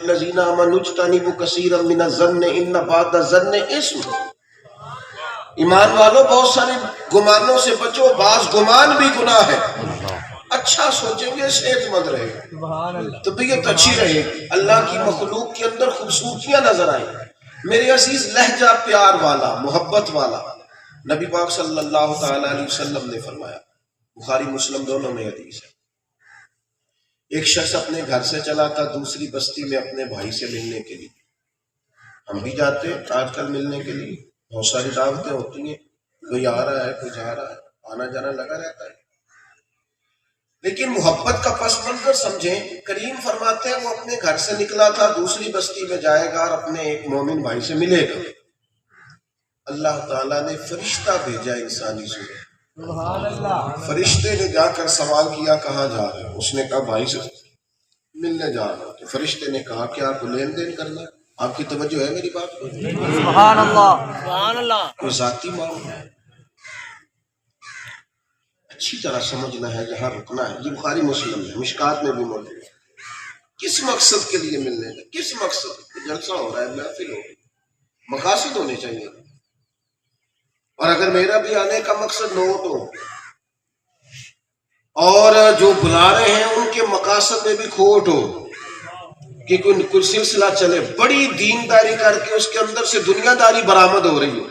الذین آمنوا اجتنبوا کثیرا من الظن ان بعض الظن اسم. ایمان والو بہت سارے گمانوں سے بچو، بعض گمان بھی گناہ ہے. اچھا سوچیں گے صحت مند رہے گا، طبیعت اچھی رہے گی، اللہ کی مخلوق کے اندر خوبصورتیاں نظر آئیں. میرے عزیز لہجہ پیار والا، محبت والا نبی پاک صلی اللہ تعالی علیہ وسلم نے فرمایا، بخاری مسلم دونوں میں حدیث ہے، ایک شخص اپنے گھر سے چلا تھا دوسری بستی میں اپنے بھائی سے ملنے کے لیے. ہم بھی جاتے ہیں آج کل ملنے کے لیے، بہت ساری دعوتیں ہوتی ہیں، کوئی آ رہا ہے کوئی جا رہا ہے، آنا جانا لگا رہتا ہے. لیکن محبت کا پس منظر سمجھیں. کریم فرماتے ہیں وہ اپنے گھر سے نکلا تھا دوسری بستی میں جائے گا اور اپنے ایک مومن بھائی سے ملے گا. اللہ تعالیٰ نے فرشتہ بھیجا انسانی صورت. فرشتے نے جا کر سوال کیا کہاں جا رہے ہیں؟ اس نے کہا بھائی سے ملنے جا رہا ہوں. تو فرشتے نے کہا کہ آپ کو لین دین کرنا ہے؟ آپ کی توجہ ہے میری بات پر؟ سبحان اللہ سبحان اللہ. کوئی ذاتی معاملہ ہے، اچھی طرح سمجھنا ہے، جہاں رکنا ہے. یہ بخاری مسلم ہے، مشکات میں بھی موجود ہے. کس مقصد کے لیے ملنے کا؟ کس مقصد؟ جلسہ ہو رہا ہے، محفل ہو رہی ہے، مقاصد ہونے چاہیے. اور اگر میرا بھی آنے کا مقصد نوٹ ہو اور جو بلا رہے ہیں ان کے مقاصد میں بھی کھوٹ ہو کہ کوئی سلسلہ چلے، بڑی دینداری کر کے اس کے اندر سے دنیا داری برآمد ہو رہی ہو،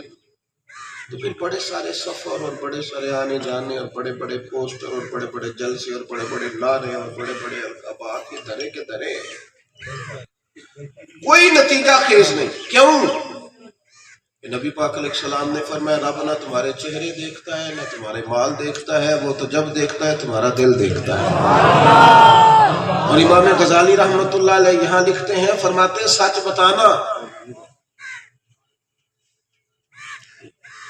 تو پھر بڑے سارے سفر اور بڑے سارے آنے جانے اور بڑے بڑے پوسٹر اور بڑے بڑے جلسے اور بڑے بڑے نعرے اور بڑے بڑے القابات کے درے کے درے، کوئی نتیجہ خیز نہیں. کیوں؟ نبی پاک علیہ السلام نے فرمایا رب نہ تمہارے چہرے دیکھتا ہے نہ تمہارے مال دیکھتا ہے، وہ تو جب دیکھتا ہے تمہارا دل دیکھتا ہے. اور امام غزالی رحمت اللہ علیہ یہاں لکھتے ہیں، فرماتے ہیں سچ بتانا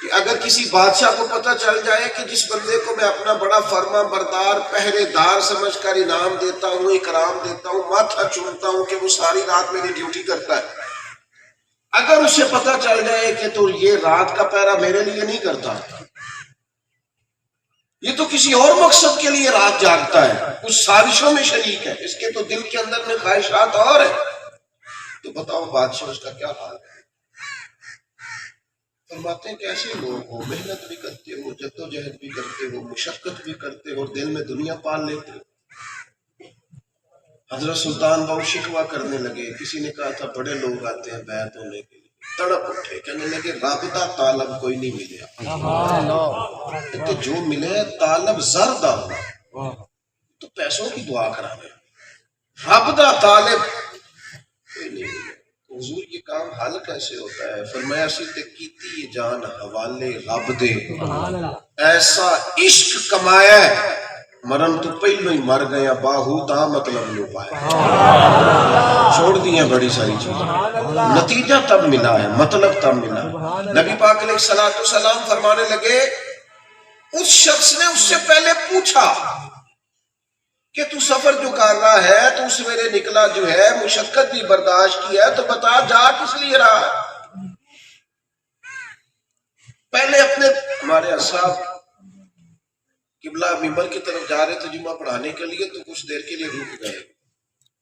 کہ اگر کسی بادشاہ کو پتہ چل جائے کہ جس بندے کو میں اپنا بڑا فرما بردار پہرے دار سمجھ کر انعام دیتا ہوں، اکرام دیتا ہوں، ماتھا چومتا ہوں کہ وہ ساری رات میری ڈیوٹی کرتا ہے، اگر اسے پتہ چل جائے کہ تو یہ رات کا پہرا میرے لیے نہیں کرتا، یہ تو کسی اور مقصد کے لیے رات جاگتا ہے، کچھ سازشوں میں شریک ہے، اس کے تو دل کے اندر میں خواہشات اور ہیں، تو بتاؤ بادشاہ اس کا کیا حال ہے. فرماتے ہیں کہ ایسے لوگ ہو، محنت بھی کرتے ہو، جدوجہد بھی کرتے ہو، مشقت بھی کرتے ہو، دل میں دنیا پال لیتے ہو. حضرت سلطان بہو شکوہ کرنے لگے، کسی نے کہا تھا بڑے لوگ آتے ہیں بیعت ہونے کے لیے، تڑپ اٹھے کہنے لگے رابطہ طالب کوئی نہیں ملے، تو جو ملے طالب زردہ ہو تو پیسوں کی دعا کرانے، رابطہ طالب کوئی نہیں ملے. حضور یہ کام حل کیسے ہوتا ہے؟ فرمایا سیتے کیتی یہ جان حوالے رب دے، ایسا عشق کمایا مرن تو پہلو ہی مر گیا باہو تا مطلب نہیں پایا، چھوڑ دی ہیں بڑی ساری چیزیں، نتیجہ تب ملا ہے، مطلب تب ملا. نبی پاک علیہ السلام فرمانے لگے اس شخص نے اس سے پہلے پوچھا کہ تو سفر جو کر رہا ہے تو سویرے نکلا جو ہے مشقت بھی برداشت کی ہے، تو بتا جا کس لیے رہا ہے. پہلے اپنے ہمارے اصحاب قبلہ ممبر کی طرف جا رہے تھے جمعہ پڑھانے کے لیے، تو کچھ دیر کے لیے رک گئے،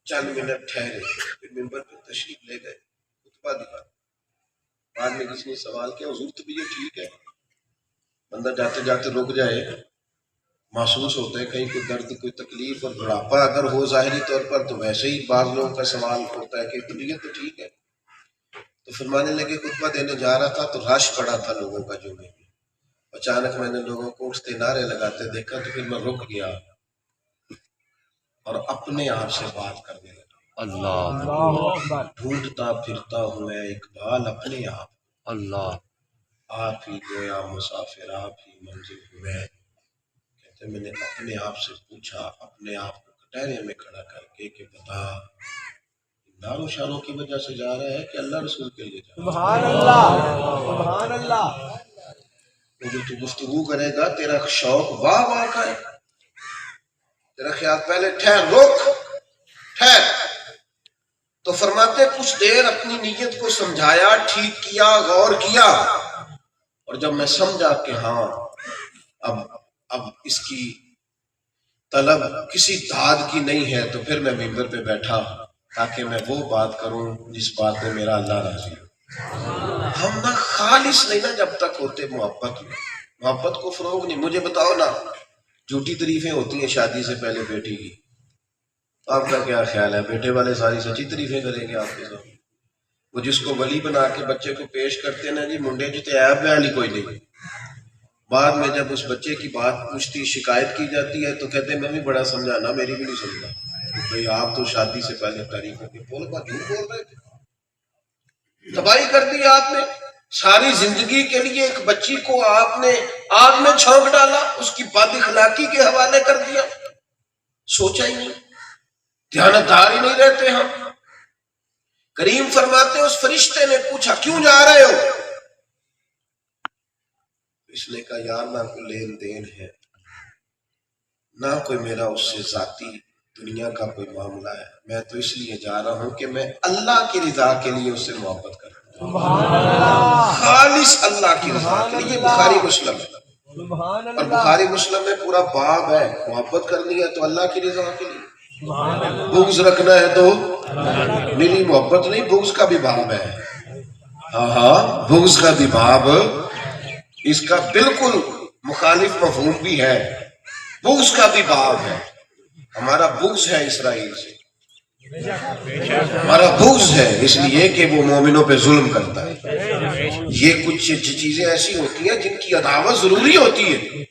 چند منٹ ٹھہرے، پھر ممبر پہ تشریف لے گئے، خطبہ دیا. بعد میں کسی نے سوال کیا حضور طبیعت ٹھیک ہے؟ بندہ جاتے جاتے رک جائے، محسوس ہوتا ہے کہیں کوئی درد کوئی تکلیف اور بڑھاپا اگر ہو ظاہری طور پر، تو ویسے ہی بعض لوگوں کا سوال ہوتا ہے کہ طبیعت تو ٹھیک ہے. تو فرمانے لگے خطبہ دینے جا رہا تھا تو رش پڑا تھا لوگوں کا جو میں، اچانک میں نے لوگوں کو اٹھتے نعرے لگاتے دیکھا تو پھر میں رک گیا اور اپنے آپ سے بات کرنے لگا. اللہ ڈھونڈتا پھرتا ہوں میں اقبال اپنے آپ، اللہ آپ ہی گویا مسافر آپ ہی منزل ہوئے. کہتے میں نے اپنے آپ سے پوچھا، اپنے آپ کو کٹہرے میں کھڑا کر کے کہ بتا دارو شانوں کی وجہ سے جا رہا ہے کہ اللہ رسول کے لیے جا رہا ہے؟ سبحان اللہ سبحان اللہ. جو تو گفتگو کرے گا تیرا شوق واہ واہ کا ہے، تیرا خیال پہلے ٹھہر، رک ٹھہر. تو فرماتے کچھ دیر اپنی نیت کو سمجھایا، ٹھیک کیا، غور کیا، اور جب میں سمجھا کہ ہاں اب اس کی طلب کسی داد کی نہیں ہے، تو پھر میں ممبر پہ بیٹھا تاکہ میں وہ بات کروں جس بات میں میرا اللہ راضی ہو۔ ہم نہ خالص نہیں نا جب تک ہوتے محبت میں، محبت کو فروغ نہیں۔ مجھے بتاؤ نا، جھوٹی تعریفیں ہوتی ہیں شادی سے پہلے بیٹی کی، آپ کا کیا خیال ہے؟ بیٹے والے ساری سچی تعریفیں کریں گے آپ کے ساتھ؟ وہ جس کو ولی بنا کے بچے کو پیش کرتے ہیں نا جی، منڈے جتے ایب والی کوئی نہیں، بعد میں جب اس بچے کی بات پوچھتی شکایت کی جاتی ہے تو کہتے ہیں میں بھی بڑا سمجھانا، میری بھی نہیں سمجھا۔ بھئی آپ تو شادی سے پہلے تعریفوں کے بول بات جھوٹ بول رہے تھے، تباہی کر دی آپ نے ساری زندگی کے لیے۔ ایک بچی کو آپ نے آگ میں چھونک ڈالا، اس کی بد اخلاقی کے حوالے کر دیا، سوچا ہی نہیں، دیانتدار ہی نہیں رہتے ہم۔ کریم فرماتے ہیں اس فرشتے نے پوچھا کیوں جا رہے ہو؟ اس نے کہا یار نہ کوئی لین دین ہے، نہ کوئی میرا اس سے ذاتی دنیا کا کوئی معاملہ ہے، میں تو اس لیے جا رہا ہوں کہ میں اللہ کی رضا کے لیے اس سے محبت کرتا ہوں، خالص اللہ کی رضا کے لیے۔ یہ بخاری مسلم ہے، اور بخاری مسلم میں پورا باب ہے، محبت کرنی ہے تو اللہ کی رضا کے لیے، بغض رکھنا ہے تو میری محبت نہیں، بغض کا بھی باب ہے۔ ہاں بغض کا بھی باب، اس کا بالکل مخالف مفہوم بھی ہے، بغض کا بھی باب ہے۔ ہمارا بغض ہے اسرائیل سے، ہمارا بغض ہے اس لیے کہ وہ مومنوں پہ ظلم کرتا ہے۔ یہ کچھ چیزیں ایسی ہوتی ہیں جن کی عداوت ضروری ہوتی ہے،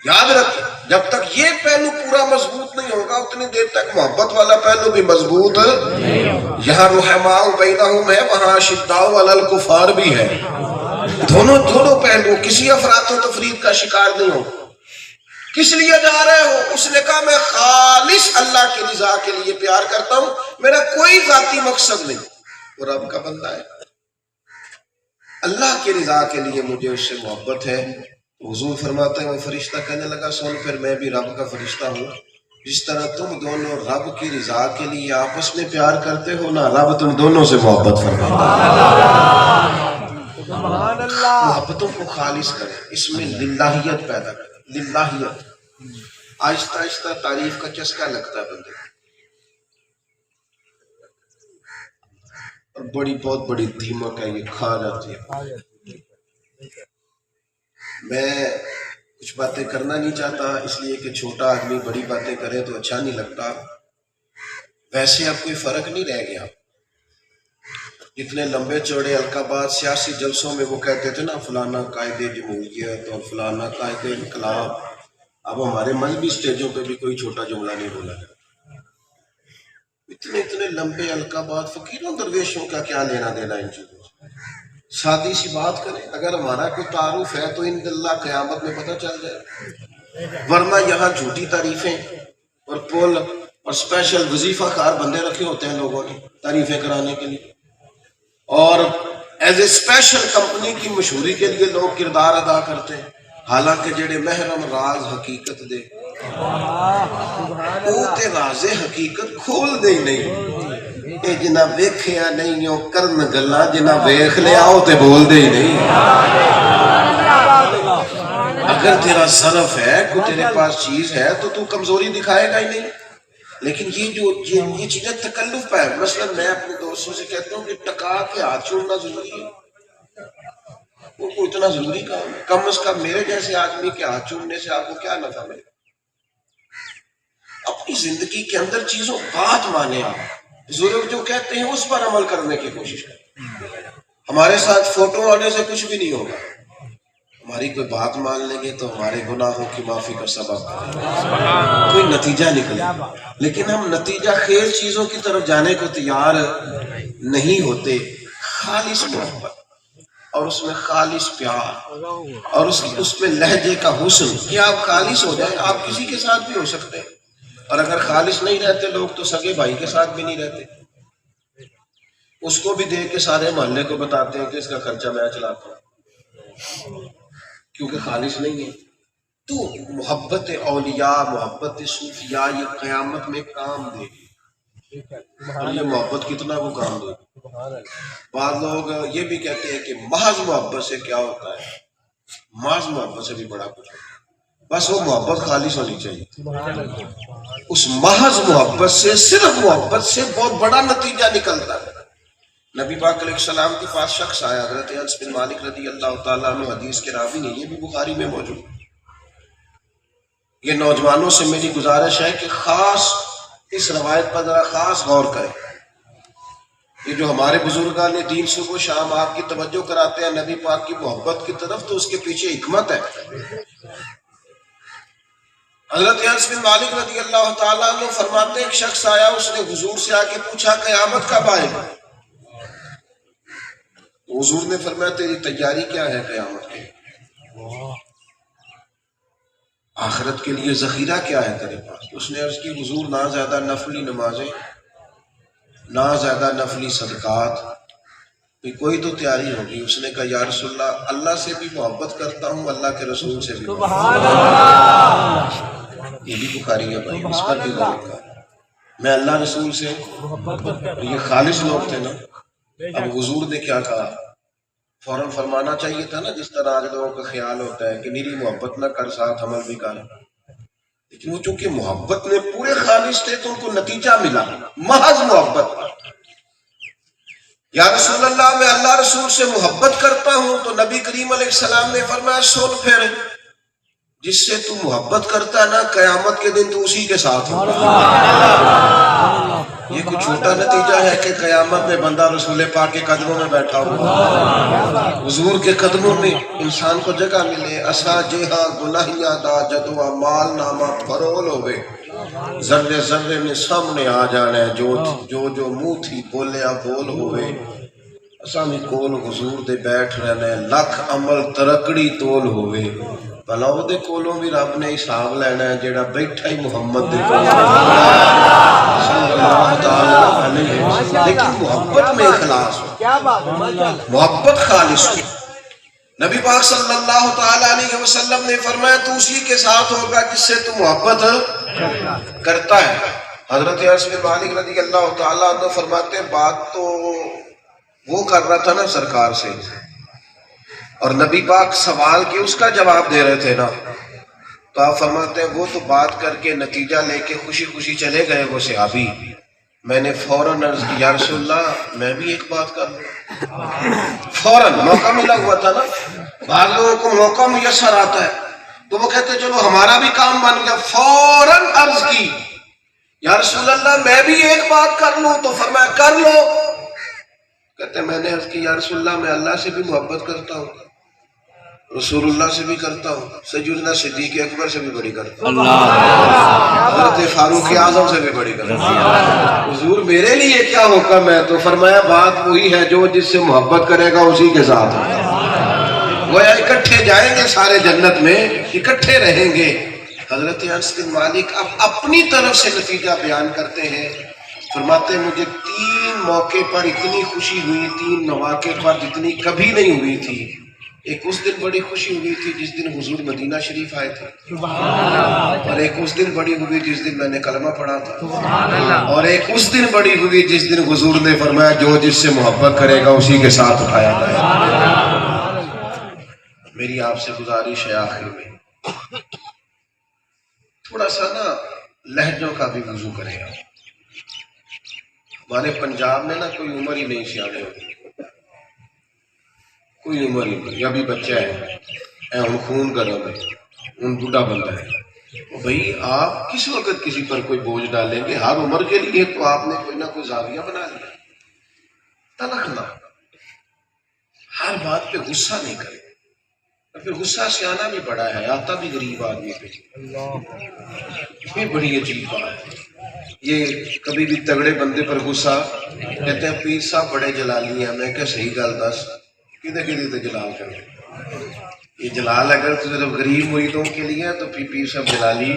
یاد رکھ، جب تک یہ پہلو پورا مضبوط نہیں ہوگا اتنی دیر تک محبت والا پہلو بھی مضبوط۔ یہاں رحماء بینہم ہے، وہاں شداء علی الکفار بھی ہے، دونوں پہلو، کسی افراط و تفرید کا شکار نہیں ہو۔ کس لیے جا رہے ہو؟ اس نے کہا میں خالص اللہ کی رضا کے لیے پیار کرتا ہوں، میرا کوئی ذاتی مقصد نہیں، وہ رب کا بندہ ہے، اللہ کی رضا کے لیے مجھے اس سے محبت ہے۔ حضور فرماتے ہیں وہ فرشتہ کہنے لگا سن پھر میں بھی رب کا فرشتہ ہوں، جس طرح تم دونوں رب کی رضا کے لیے آپس میں پیار کرتے ہو نا، رب تم دونوں سے محبت فرماتا ہے۔ محبتوں کو خالص کریں، اس میں للہیت پیدا کریں، للہیت۔ آہستہ آہستہ تعریف کا چسکا لگتا ہے بندے کو، اور بہت بڑی دیمک ہے، یہ کھا جاتی ہے۔ میں کچھ باتیں کرنا نہیں چاہتا اس لیے کہ چھوٹا آدمی بڑی باتیں کرے تو اچھا نہیں لگتا۔ ویسے اب کوئی فرق نہیں رہ گیا، اتنے لمبے چوڑے القابات سیاسی جلسوں میں وہ کہتے تھے نا فلانا قائد جمہوریت اور فلانا قائد انقلاب، اب ہمارے مذہبی سٹیجوں پہ بھی کوئی چھوٹا جملہ نہیں بولا ہے۔ اتنے لمبے القابات، فقیروں درویشوں کا کیا لینا دینا ان چیزوں سے؟ سادی سی بات کریں، اگر ہمارا کوئی تعارف ہے تو ان اللہ قیامت میں پتہ چل جائے، ورنہ یہاں جھوٹی تعریفیں اور پول اور اسپیشل وظیفہ کار بندے رکھے ہوتے ہیں لوگوں نے تعریفیں کرانے کے لیے، اور ایز اے اسپیشل کمپنی کی مشہوری کے لیے لوگ کردار ادا کرتے ہیں، حالانکہ جڑے محرم راز حقیقت دے وہ تے راز حقیقت کھول دے نہیں، اے جنہ ویکھیا نہیں ہو کرن گلا، جنہ ویکھ لیا ہو تے بول دے ہی نہیں۔ اگر تیرا ظرف ہے، کوئی تیرے پاس چیز ہے تو کمزوری دکھائے گا ہی نہیں۔ لیکن یہ چیزیں تکلف ہے۔ مثلا میں اپنے دوستوں سے کہتا ہوں کہ ٹکا کے ہاتھ چھوڑنا ضروری ہے، وہ کو اتنا ضروری کام ہے؟ کم از کم میرے جیسے آدمی کے ہاتھ چھوڑنے سے آپ کو کیا نفع ملے؟ اپنی زندگی کے اندر چیزوں بات مانے، آپ بزرگ جو کہتے ہیں اس پر عمل کرنے کی کوشش کریں۔ ہمارے ساتھ فوٹو آنے سے کچھ بھی نہیں ہوگا، ہماری کوئی بات مان لیں گے تو ہمارے گناہوں کی معافی کا سبب کوئی نتیجہ نکلے، لیکن ہم نتیجہ خیز چیزوں کی طرف جانے کو تیار نہیں ہوتے۔ خالص محبت اور اس میں خالص پیار اور اس میں لہجے کا حسن، یہ آپ خالص ہو جائیں، آپ کسی کے ساتھ بھی ہو سکتے ہیں۔ اور اگر خالص نہیں رہتے لوگ تو سگے بھائی کے ساتھ بھی نہیں رہتے، اس کو بھی دے کے سارے محلے کو بتاتے ہیں کہ اس کا خرچہ میں چلاتا ہوں، کیونکہ خالص نہیں ہے۔ تو محبت اولیاء، محبت صوفیاء یہ قیامت میں کام دے گی، اور یہ محبت کتنا وہ کام دے گی۔ بعض لوگ یہ بھی کہتے ہیں کہ محض محبت سے کیا ہوتا ہے، محض محبت سے بھی بڑا کچھ ہوتا ہے۔ بس وہ محبت خالص ہونی چاہیے. اس محض محبت سے، صرف محبت سے بہت بڑا نتیجہ نکلتا ہے. نبی پاک علیہ السلام کے پاس شخص آیا، حضرت انس بن مالک رضی اللہ تعالیٰ عنہ حدیث کے راوی ہیں، یہ بھی بخاری میں موجود. یہ نوجوانوں سے میری گزارش ہے کہ خاص اس روایت پر ذرا خاص غور کریں. یہ جو ہمارے بزرگان نے دین صبح و شام آپ کی توجہ کراتے ہیں نبی پاک کی محبت کی طرف، تو اس کے پیچھے حکمت ہے. حضرت انس بن مالک رضی اللہ تعالیٰ عنہ فرماتے ہیں ایک شخص آیا، اس نے حضور سے آ کے پوچھا قیامت کب آئے گا؟ حضور نے فرمایا تیری تیاری کیا ہے قیامت کی؟ آخرت کے لیے ذخیرہ کیا ہے تیرے پاس؟ اس نے عرض کی حضور نہ زیادہ نفلی نمازیں، نہ زیادہ نفلی صدقات، کوئی تو تیاری ہوگی. اس نے کہا یا رسول اللہ، اللہ سے بھی محبت کرتا ہوں، اللہ کے رسول سے بھی. یہ بھی بخاری ہے بھائی، اس پر بھی غور کر. میں اللہ رسول سے، یہ خالص لوگ تھے نا. اب حضور نے کیا کہا؟ فوراً فرمانا چاہیے تھا نا، جس طرح آج لوگوں کا خیال ہوتا ہے کہ میری محبت نہ کر، ساتھ عمل بھی کر. لیکن وہ چونکہ محبت میں پورے خالص تھے تو ان کو نتیجہ ملا محض محبت. یا رسول اللہ میں اللہ رسول سے محبت کرتا ہوں، تو نبی کریم علیہ السلام نے فرمایا سن پھر، جس سے تو محبت کرتا ہے نا قیامت کے دن تو اسی کے ساتھ ہوگا. یہ کوئی چھوٹا نتیجہ ہے کہ قیامت میں بندہ رسول پاک کے قدموں میں بیٹھا ہوا، حضور کے قدموں میں انسان کو جگہ ملے. اسا جہاں گناہیاں دا جدو مال نامہ پرول ہوئے، ذرے ذرے نے سامنے آ جانا ہے، جو منہ تھی بولیا بول ہوئے. اسامی کول حضور دے بیٹھ رہنا ہے، لکھ عمل ترکڑی تول ہوئے. بھلا وہ دے کولوں بھی رب نے حساب لینا ہے جیڑا بیٹھا ہی محمد دے کول صلی اللہ تعالیٰ علیہ وسلم. لیکن محبت میں اخلاص ہو، محبت خالص ہو. نبی پاک صلی اللہ تعالیٰ علیہ وسلم نے فرمایا تو اسی کے ساتھ ہوگا جس سے تو محبت کرتا ہے. حضرت انس بن مالک رضی اللہ تعالیٰ عنہ فرماتے ہیں بات تو وہ کر رہا تھا نا سرکار سے، اور نبی پاک سوال کی اس کا جواب دے رہے تھے نا، تو آپ فرماتے ہیں وہ تو بات کر کے نتیجہ لے کے خوشی خوشی چلے گئے وہ صحابی. میں نے فوراً عرض کی یا رسول اللہ میں بھی ایک بات کر لوں. فوراً موقع ملا ہوا تھا نا، بعض لوگوں کو موقع میسر آتا ہے تو وہ کہتے چلو ہمارا بھی کام بن گیا. فوراً عرض کی یا رسول اللہ میں بھی ایک بات کر لوں، تو فرمایا کر لو. کہتے میں نے عرض کی یا رسول اللہ میں اللہ سے بھی محبت کرتا ہوں، رسول اللہ سے بھی کرتا ہوں، سیدنا صدیق اکبر سے بھی بڑی کرتا ہوں، حضرت فاروق اعظم سے بھی بڑی کرتا ہوں. حضور میرے لیے کیا حکم ہے؟ تو فرمایا بات وہی ہے جو جس سے محبت کرے گا اسی کے ساتھ وہ اکٹھے جائیں گے سارے جنت میں، اکٹھے رہیں گے. حضرت انس بن مالک اب اپنی طرف سے نتیجہ بیان کرتے ہیں. فرماتے مجھے 3 موقع پر اتنی خوشی ہوئی، 3 مواقع پر جتنی کبھی نہیں ہوئی تھی. ایک اس دن بڑی خوشی ہوئی تھی جس دن حضور مدینہ شریف آئے تھے، اور ایک اس دن بڑی ہوئی جس دن میں نے کلمہ پڑھا تھا، اور ایک اس دن بڑی ہوئی جس دن حضور نے فرمایا جو جس سے محبت کرے گا اسی کے ساتھ اٹھایا جائے. میری آپ سے گزارش ہے آخر میں تھوڑا سا نا لہجوں کا بھی وضو کرے گا. ہمارے پنجاب میں نا کوئی عمر ہی نہیں سیانے ہوتی، کوئی عمر ہی نہیں. ابھی بچہ ہے ہم خون کرو میں ان بوڑھا بندہ ہے. بھائی آپ کس وقت کسی پر کوئی بوجھ ڈالیں گے؟ ہر عمر کے لیے تو آپ نے کوئی نہ کوئی زاویہ بنا لیا. تلخ نہ، ہر بات پہ غصہ نہیں کرے. پھر غصہ سیانا بھی بڑا ہے، آتا بھی غریب آدمی پہ. یہ بڑی عجیب بات ہے. یہ کبھی بھی تگڑے بندے پر غصہ کہتے ہیں پیر صاحب بڑے جلالی ہیں. میں کہ صحیح گل دس کدے کدے تو جلال کرے. یہ جلال اگر صرف غریب مریدوں کے لیے تو پھر پیر صاحب جلالی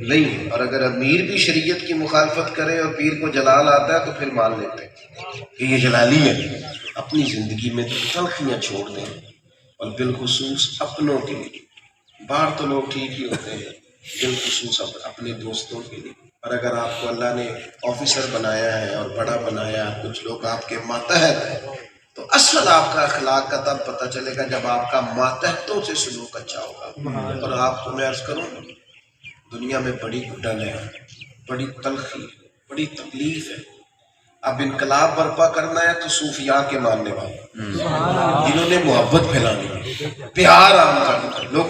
نہیں. اور اگر امیر بھی شریعت کی مخالفت کرے اور پیر کو جلال آتا ہے تو پھر مان لیتے کہ یہ جلالی ہے. اپنی زندگی میں تلخیاں چھوڑ دیں، اور بالخصوص اپنوں کے لیے. باہر تو لوگ ٹھیک ہی ہوتے ہیں، بالخصوص اپنے دوستوں کے لیے. اور اگر آپ کو اللہ نے آفیسر بنایا ہے اور بڑا بنایا ہے، کچھ لوگ آپ کے ماتحت ہیں، تو اصل آپ کا اخلاق کا تب پتہ چلے گا جب آپ کا ماتحتوں سے سلوک اچھا ہوگا. اور آپ کو میں عرض کروں دنیا میں بڑی گھٹن ہے, بڑی تلخی, بڑی تکلیف ہے. اب انقلاب برپا کرنا ہے تو صوفیاء کے ماننے والے جنہوں نے محبت پھیلانی ہے, پیار عام کرنا ہے, لوگوں